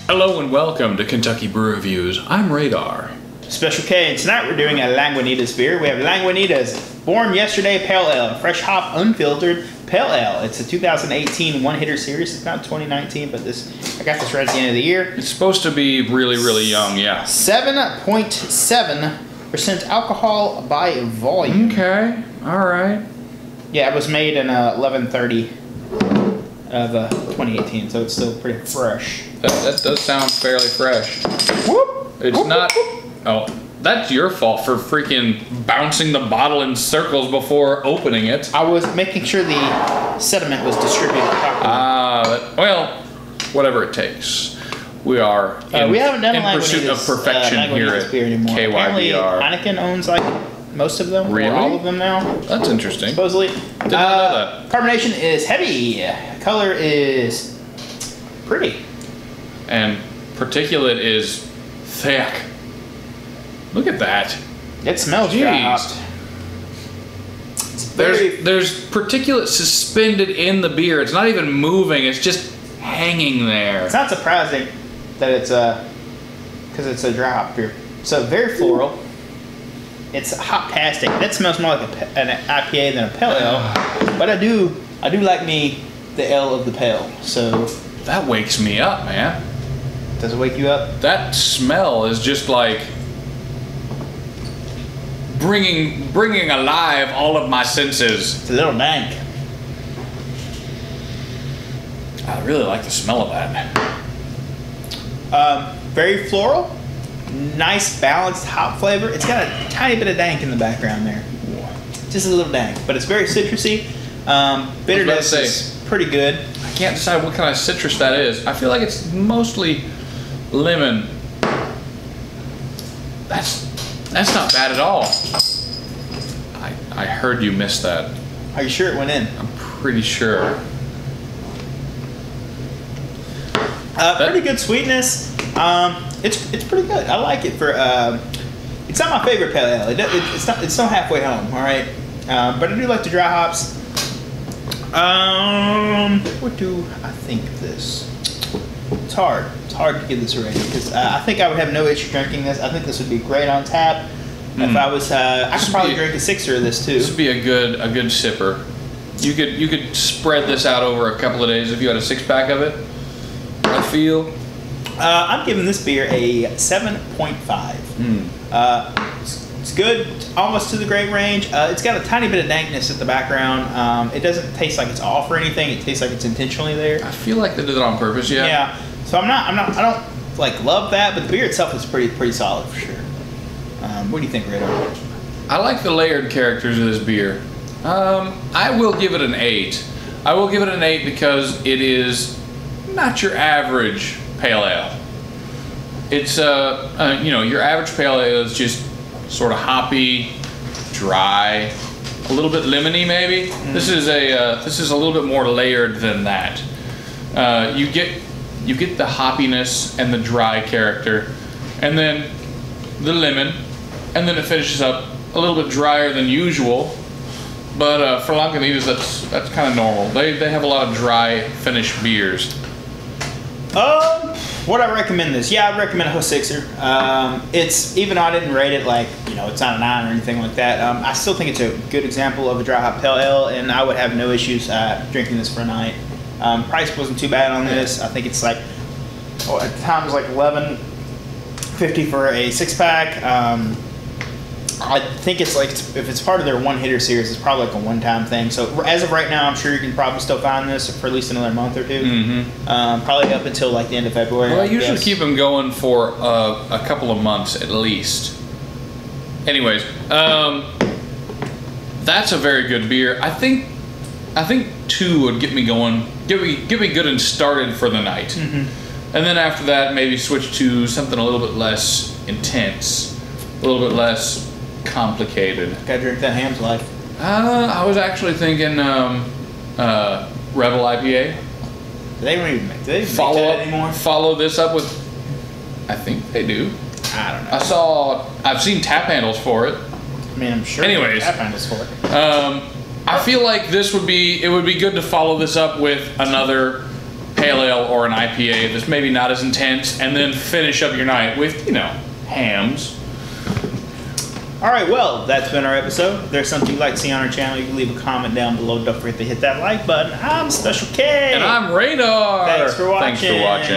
Hello and welcome to Kentucky Brew Reviews. I'm Radar. Special K, and tonight we're doing a Lagunitas beer. We have Lagunitas Born Yesterday Pale Ale, fresh hop, unfiltered Pale Ale. It's a 2018 one-hitter series. It's not 2019, but I got this right at the end of the year. It's supposed to be really young, yeah. 7.7% alcohol by volume. Okay, all right. Yeah, it was made in 11/30 of 2018, so it's still pretty fresh. That does sound fairly fresh. Whoop, It's whoop, not. whoop, whoop. Oh, that's your fault for freaking bouncing the bottle in circles before opening it. I was making sure the sediment was distributed properly. Well, whatever it takes. We are we haven't done in pursuit of perfection here at KyBrewReview. Apparently, Heineken owns like most of them, really? or all of them now. That's interesting. Supposedly. Did not know that. Carbonation is heavy. Color is pretty. And particulate is thick. Look at that. It smells Jeez. There's particulate suspended in the beer. It's not even moving. It's just hanging there. It's not surprising that it's because it's a dry hop beer. So very floral. It's hop-tastic. That smells more like an IPA than a pale ale. But I do like me the ale of the pale. So that wakes me up, man. Does it wake you up? That smell is just like bringing alive all of my senses. It's a little dank. I really like the smell of that. Very floral. Nice balanced hop flavor. It's got a tiny bit of dank in the background there. Just a little dank, but it's very citrusy. Bitterness is pretty good. I can't decide what kind of citrus that is. I feel like it's mostly lemon. That's not bad at all. I heard you missed that. Are you sure it went in? I'm pretty sure. Pretty good sweetness. It's pretty good. I like it for. It's not my favorite pale ale. It's not halfway home. All right, but I do like the dry hops. What do I think of this? It's hard. It's hard to give this a rating because I think I would have no issue drinking this. I think this would be great on tap. If I was, I could probably drink a sixer of this too. This would be a good sipper. You could spread this out over a couple of days if you had a 6-pack of it. I feel. I'm giving this beer a 7.5. It's good, almost to the great range. It's got a tiny bit of dankness at the background. It doesn't taste like it's off or anything. It tastes like it's intentionally there. I feel like they did it on purpose. Yeah. Yeah. So I don't like love that, but the beer itself is pretty solid for sure. What do you think, Radar? I like the layered characters of this beer. I will give it an 8. I will give it an 8 because it is not your average pale ale. It's your average pale ale is just sort of hoppy, dry, a little bit lemony maybe. This is a little bit more layered than that. You get the hoppiness and the dry character, and then the lemon, and then it finishes up a little bit drier than usual. But for Lagunitas, that's kind of normal. They have a lot of dry finished beers. What I recommend this? Yeah, I'd recommend a sixer. It's even though I didn't rate it like it's not a 9 or anything like that. I still think it's a good example of a dry hop pale ale, and I would have no issues drinking this for a night. Price wasn't too bad on this. I think it's like at the time it was like $11.50 for a 6-pack. I think it's like if it's part of their one-hitter series, it's probably like a one-time thing. So as of right now, I'm sure you can probably still find this for at least another month or two. Probably up until like the end of February. Well, I usually keep them going for a couple of months at least. Anyways, that's a very good beer. I think 2 would get me going, get me good and started for the night. And then after that, maybe switch to something a little bit less intense, a little bit less complicated. Gotta drink that Ham's Life. I was actually thinking Rebel IPA. They don't even make that anymore. Follow this up with. I think they do. I don't know. I've seen tap handles for it. I mean, I'm sure. Anyways, tap handles for it. I feel like it would be good to follow this up with another pale ale or an IPA that's maybe not as intense, and then finish up your night with, you know, hams. All right, well, that's been our episode. If there's something you'd like to see on our channel, you can leave a comment down below. Don't forget to hit that like button. I'm Special K. And I'm Radar. Thanks for watching. Thanks for watching.